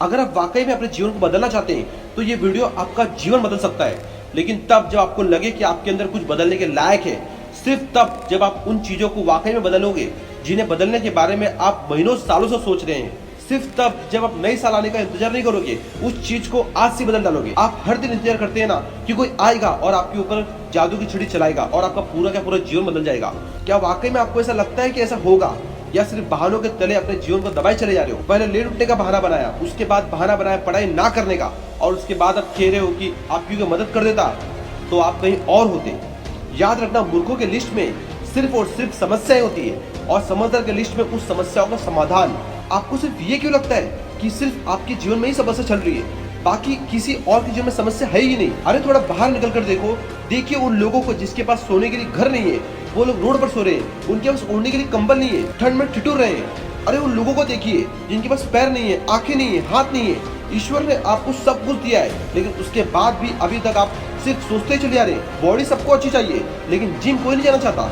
अगर आप वाकई में अपने जीवन को बदलना चाहते हैं तो ये वीडियो आपका जीवन बदल सकता है, लेकिन तब जब आपको लगे कि आपके अंदर कुछ बदलने के लायक है। सिर्फ तब जब आप उन चीजों को वाकई में बदलोगे जिन्हें बदलने के बारे में आप महीनों सालों से सोच रहे हैं। सिर्फ तब जब आप नई साल आने का इंतजार नहीं करोगे, उस चीज को आज से बदल डालोगे। आप हर दिन इंतजार करते हैं ना कि कोई आएगा और आपके ऊपर जादू की छड़ी चलाएगा और आपका पूरा का पूरा जीवन बदल जाएगा। क्या वाकई में आपको ऐसा लगता है कि ऐसा होगा, या सिर्फ बहानों के तले अपने जीवन को दबाए चले जा रहे हो? पहले लेट उठने का बहाना बनाया, उसके बाद बहाना बनाया पढ़ाई ना करने का, और उसके बाद आप कह रहे हो कि आप क्योंकि मदद कर देता तो आप कहीं और होते। याद रखना, मूर्खों के लिस्ट में सिर्फ और सिर्फ समस्याएं होती है, और समझदार के लिस्ट में उस समस्याओं का समाधान। आपको सिर्फ ये क्यों लगता है कि सिर्फ आपके जीवन में ही समस्या चल रही है, बाकी किसी और के जीवन में समस्या है ही नहीं? अरे थोड़ा बाहर निकल कर देखो, देखिए उन लोगों को जिसके पास सोने के लिए घर नहीं है, वो लोग रोड पर सो रहे हैं, उनके पास ओढ़ने के लिए कंबल नहीं है, ठंड में ठिठुर रहे हैं। अरे उन लोगों को देखिए जिनके पास पैर नहीं है, आंखें नहीं है, हाथ नहीं है। ईश्वर ने आपको सब कुछ दिया है, लेकिन उसके बाद भी अभी तक आप सिर्फ सोचते चले जा रहे हैं। बॉडी सबको अच्छी चाहिए, लेकिन जिम कोई नहीं जाना चाहता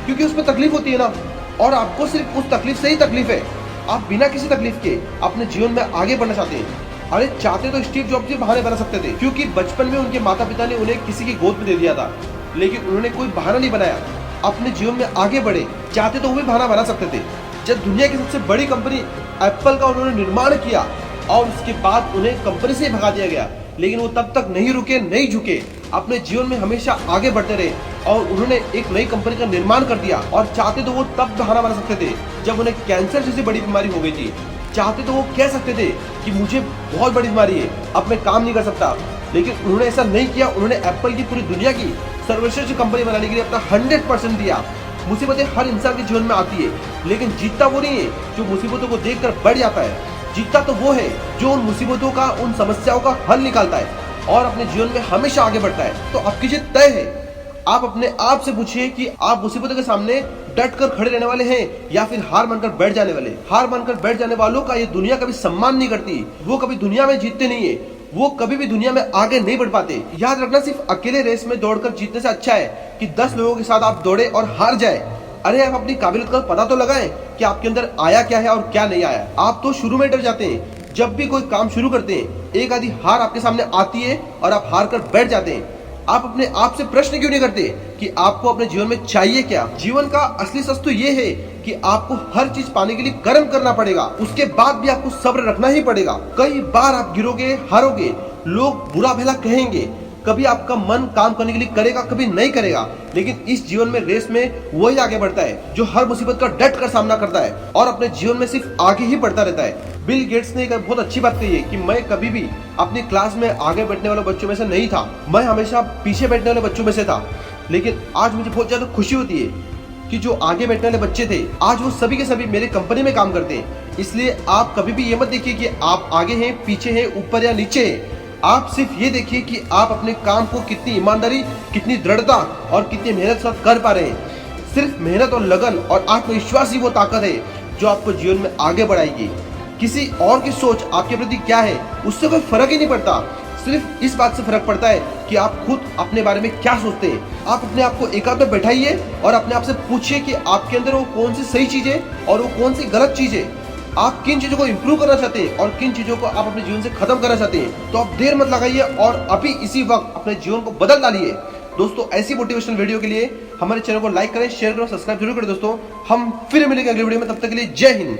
क्योंकि उसमें तकलीफ होती है ना, और आपको सिर्फ उस तकलीफ से ही तकलीफ है। आप बिना किसी तकलीफ के अपने जीवन में आगे बढ़ना चाहते हैं। अरे चाहते तो स्टीव जॉब्स भी बहाने बना सकते थे, क्योंकि बचपन में उनके माता पिता ने उन्हें किसी की गोद में दे दिया था, लेकिन उन्होंने कोई बहाना नहीं बनाया, अपने जीवन में आगे बढ़े। चाहते तो वो भी बहाना बना सकते थे। जब दुनिया की सबसे बड़ी कंपनी एप्पल का उन्होंने निर्माण किया और उसके बाद उन्हें कंपनी से ही भगा दिया गया, लेकिन वो तब तक नहीं रुके, नहीं झुके, अपने जीवन में हमेशा आगे बढ़ते रहे और उन्होंने एक नई कंपनी का निर्माण कर दिया। और चाहते तो वो तब बहाना बना सकते थे जब उन्हें कैंसर जैसी बड़ी बीमारी हो गई थी। चाहते तो वो कह सकते थे कि मुझे बहुत बड़ी बीमारी है, अब मैं काम नहीं कर सकता, लेकिन उन्होंने ऐसा नहीं किया। उन्होंने एप्पल की पूरी दुनिया की सर्वश्रेष्ठ कंपनी बनाने के लिए अपना 100% दिया। मुसीबतें हर इंसान के जीवन में आती है, लेकिन जीतता वो नहीं है जो मुसीबतों को देखकर बढ़ जाता है। जीतता तो वो है जो उन मुसीबतों का, उन समस्याओं का हल निकालता है और अपने जीवन में हमेशा आगे बढ़ता है। तो आपकी जीत तय है। आप अपने आप से पूछिए कि आप मुसीबतों के सामने डट कर खड़े रहने वाले हैं या फिर हार मानकर बैठ जाने वाले। हार मानकर बैठ जाने वालों का ये दुनिया कभी सम्मान नहीं करती। वो कभी दुनिया में जीतते नहीं है, वो कभी भी दुनिया में आगे नहीं बढ़ पाते। याद रखना, सिर्फ अकेले रेस में दौड़कर जीतने से अच्छा है कि 10 लोगों के साथ आप दौड़े और हार जाए। अरे आप अपनी काबिलियत का पता तो लगाएं कि आपके अंदर आया क्या है और क्या नहीं आया। आप तो शुरू में डर जाते हैं। जब भी कोई काम शुरू करते हैं, एक आधी हार आपके सामने आती है और आप हार कर बैठ जाते हैं। आप अपने आप से प्रश्न क्यों नहीं करते कि आपको अपने जीवन में चाहिए क्या? जीवन का असली सच तो ये है कि आपको हर चीज पाने के लिए कर्म करना पड़ेगा, उसके बाद भी आपको सब्र रखना ही पड़ेगा। कई बार आप गिरोगे, हारोगे, लोग बुरा भला कहेंगे, कभी आपका मन काम करने के लिए करेगा, कभी नहीं करेगा, लेकिन इस जीवन में रेस में वही आगे बढ़ता है जो हर मुसीबत का डट कर सामना करता है और अपने जीवन में सिर्फ आगे ही बढ़ता रहता है। बिल गेट्स ने एक बहुत अच्छी बात कही है कि मैं कभी भी अपनी क्लास में आगे बैठने वाले बच्चों में से नहीं था, मैं हमेशा पीछे बैठने वाले बच्चों में से था। लेकिन आज मुझे बहुत ज्यादा खुशी होती है कि जो आगे बैठने वाले बच्चे थे, आज वो सभी के सभी मेरे कंपनी में काम करते हैं। इसलिए आप कभी भी ये मत देखिए कि आप आगे हैं, पीछे हैं, ऊपर या नीचे हैं। आप सिर्फ ये देखिए कि आप अपने काम को कितनी ईमानदारी, कितनी दृढ़ता और कितनी मेहनत से कर पा रहे हैं। सिर्फ मेहनत और लगन और आत्मविश्वास ही वो ताकत है जो आपको जीवन में आगे बढ़ाएगी। किसी और की सोच आपके प्रति क्या है, उससे कोई फर्क ही नहीं पड़ता। सिर्फ इस बात से फर्क पड़ता है कि आप खुद अपने बारे में क्या सोचते हैं। आप अपने आप को एकांत में बैठाइए और अपने आप से पूछिए कि आपके अंदर वो कौन सी सही चीज है और वो कौन सी गलत चीज है। आप किन चीजों को इंप्रूव करना चाहते हैं और किन चीजों को आप अपने जीवन से खत्म करना चाहते हैं। तो आप देर मत लगाइए और अभी इसी वक्त अपने जीवन को बदल डालिए। दोस्तों, ऐसी मोटिवेशनल वीडियो के लिए हमारे चैनल को लाइक करें, शेयर करें, सब्सक्राइब जरूर करें। दोस्तों, हम फिर मिलेंगे अगली वीडियो में। तब तक के लिए जय हिंद।